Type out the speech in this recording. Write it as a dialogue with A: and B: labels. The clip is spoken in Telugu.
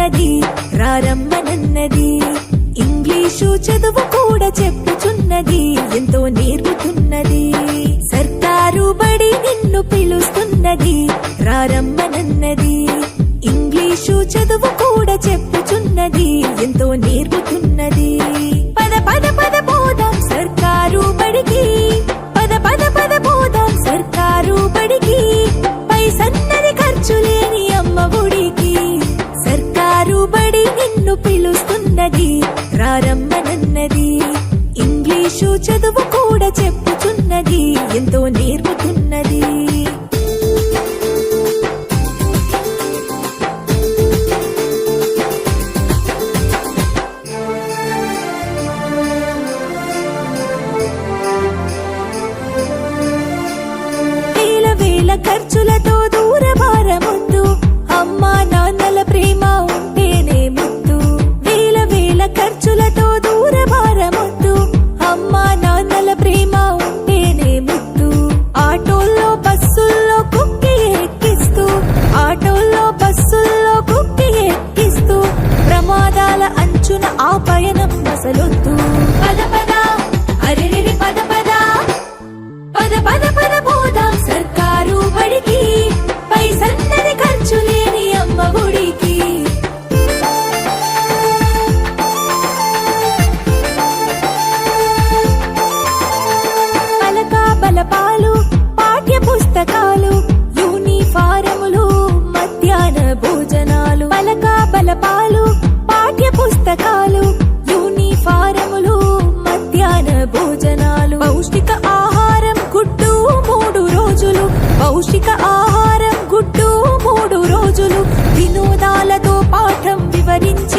A: చెప్పుచున్నది రారమ్మనన్నది. ఇంగ్లీషు చదువు కూడా చెప్పుచున్నది ఎంతో నేర్పుతున్నది. సర్కారు బడి నిన్ను పిలుస్తున్నది రారమ్మనన్నది. ఇంగ్లీషు చదువు కూడా చెప్పుచున్నది ఎంతో నేర్పుతున్నది. పద పద పద పోదాం సర్కారు బడికి, పద పద పద పోదాం సర్కారు బడికి, పైసన్నది ఖర్చు లేని అమ్మ ఒడికి. సర్కారు బడి నిన్ను పిలుస్తున్నది రారమ్మనన్నది. ఇంగ్లీషు చదువు కూడా చెప్పుచున్నది ఎంతో నేర్పుతున్నది. ఖర్చులతో దూరభారమొద్దు, అమ్మా నాన్నల ప్రేమ ఉంటేనే ముద్దు. వేల వేల ఖర్చులతో దూరభారమొద్దు, అమ్మా నాన్నల ప్రేమ ఉంటేనే ముద్దు. ఆటోల్లో బస్సుల్లో కుక్కి ఎక్కిస్తూ, ఆటోల్లో బస్సుల్లో కుక్కి ఎక్కిస్తూ, ప్రమాదాల అంచున ఆ పయనం అసలొద్దు. పద పద అరెరెరి పద పద, పద పద పద పోదాం సర్కారు బడికి, పైసన్నది ఖర్చు లేని అమ్మ ఒడికి. పలక బలపాలు పాఠ్య పుస్తకాలు, యూనిఫారములు మధ్యాహ్న భోజనాలు. పలక బలపాలు పాఠ్య పుస్తకాలు, యూనిఫారములు మధ్యాహ్న భోజనాలు. పౌష్టిక ఆహారం గుడ్డు 3 రోజులు, పౌష్టిక ఆహారం గుడ్డు 3 రోజులు. వినోదాలతో పాఠం వివరించి